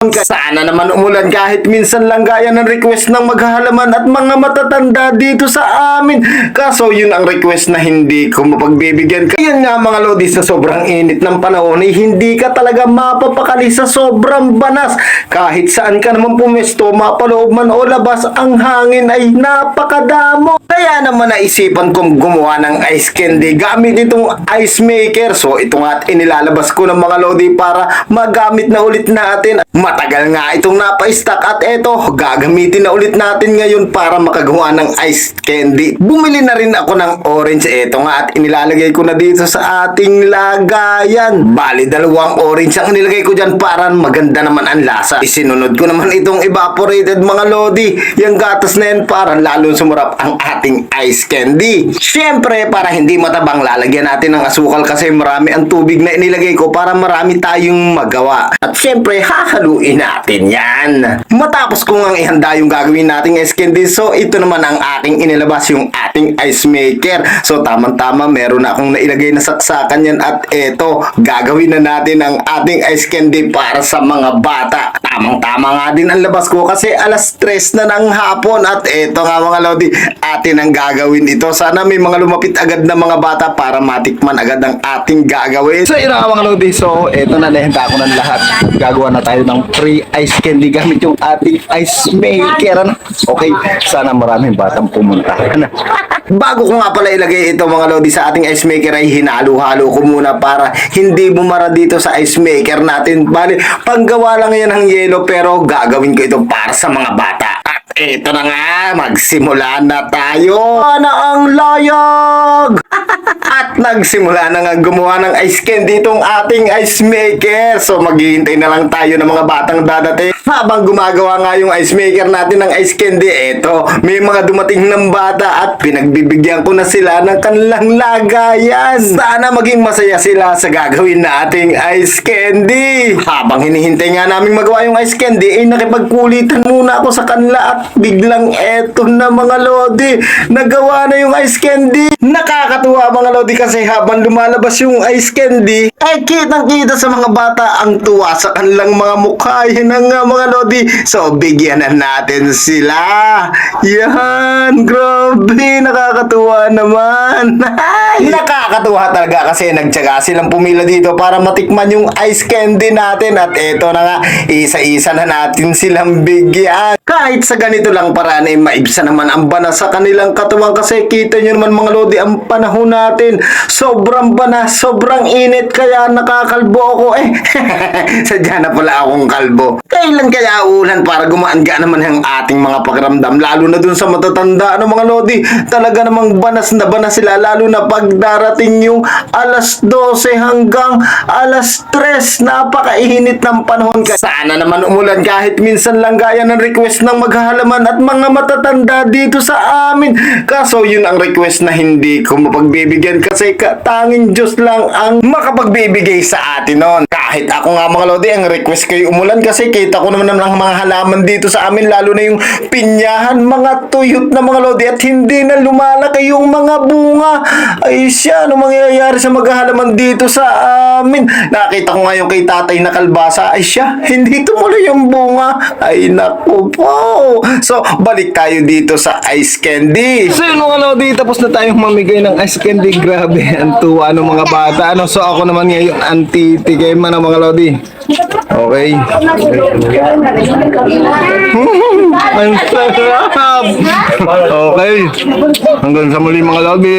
Sana naman umulan kahit minsan lang gaya ng request ng maghahalaman at mga matatanda dito sa amin. Kaso yun ang request na hindi ko mapagbibigyan. Kaya nga mga lodi, sa sobrang init ng panahon ay hindi ka talaga mapapakali sa sobrang banas. Kahit saan ka naman pumesto, mapaloob man o labas, ang hangin ay napakadamo. Kaya naman naisipan kong gumawa ng ice candy gamit itong ice maker. So ito nga at inilalabas ko ng mga lodi para magamit na ulit natin. Matagal nga itong napa-stock at eto, gagamitin na ulit natin ngayon para makagawa ng ice candy. Bumili na rin ako ng orange. Eto nga at inilalagay ko na dito sa ating lagayan. Bali, 2 orange ang nilagay ko dyan para maganda naman ang lasa. Isinunod ko naman itong evaporated mga lodi. Yung gatas na yan para lalo sumarap ang ating ice candy. Siyempre, para hindi matabang, lalagyan natin ng asukal kasi marami ang tubig na inilagay ko para marami tayong magawa. At siyempre, hahaluin natin yan. Matapos ko ngang ihanda yung gagawin nating ice candy, so ito naman ang aking inilabas, yung ating ice maker. So tamang-tama, meron na akong nailagay na saksakan yan at eto, gagawin na natin ang ating ice candy para sa mga bata. Tamang-tama nga din ang labas ko kasi alas 3 na ng hapon at eto nga mga lodi, atin ang gagawin ito. Sana may mga lumapit agad na mga bata para matikman agad ang ating gagawin. So yun nga mga lodi, so eto na, nahanda ko ng lahat. Gagawa na tayo ng free ice candy gamit yung ating ice maker. Okay, sana maraming batang pumunta. Bago ko nga pala ilagay ito mga lodi sa ating ice maker ay hinalo-halo ko muna para hindi bumara dito sa ice maker natin. Bali, panggawa lang yan ng yelo pero gagawin ko ito para sa mga bata. At ito na nga, magsimula na tayo. Ano ang layag? At nagsimula na nga gumawa ng ice candy itong ating ice maker. So maghihintay na lang tayo ng mga batang dadating. Habang gumagawa nga yung ice maker natin ng ice candy, eto, may mga dumating ng bata at pinagbibigyan ko na sila ng kanilang lagayan. Sana maging masaya sila sa gagawin nating ice candy. Habang hinihintay nga namin magawa yung ice candy, ay nakipagkulitan muna ako sa kanila at biglang eto na mga lodi, nagawa na yung ice candy. Nakakatuwa mga lodi kasi habang lumalabas yung ice candy, ay kitang-kita sa mga bata ang tuwa sa kanilang mga mukha. Yan na nga mga lodi. So, bigyan na natin sila. Yan, grabe, nakakatuwa naman. Nakakatuwa talaga kasi nagtyaga silang pumila dito para matikman yung ice candy natin. At eto na nga, isa-isa na natin silang bigyan. Kahit sa ganito lang paraan ay maibsa naman ang banas sa kanilang katawan kasi kita nyo naman mga lodi ang panahon natin. Sobrang banas, sobrang init kaya nakakalbo ako Sadya na pala akong kalbo. Kailan kaya ulan para gumaan-gaan naman ang ating mga pakiramdam, lalo na dun sa matatanda mga lodi. Talaga namang banas na banas sila, lalo na pag darating yung alas 12 hanggang alas 3. Napakainit ng panahon. Sana naman umulan kahit minsan lang gaya ng request ng maghahalaman at mga matatanda dito sa amin. Kaso yun ang request na hindi ko mapagbibigyan kasi tanging Diyos lang ang makapagbibigay sa atin nun. Kahit ako nga mga lodi, ang request kayo umulan kasi kita ko naman ng mga halaman dito sa amin, lalo na yung pinyahan, mga tuyot na mga lodi at hindi na lumalaki yung mga bunga. Ay siya, ano mangyayari sa maghahalaman dito sa amin? Nakita ko nga yung kay tatay na kalbasa, ay siya, hindi tumuloy yung bunga. Ay naku po. So, balik tayo dito sa ice candy. So yun mga lodi, tapos na tayong mamigay ng ice candy. Grabe, ang tuwa ng mga bata. So ako naman ngayon, anti-tigay man ang mga lodi. Okay. Ang sarap. Okay. Hanggang sa muli mga lodi.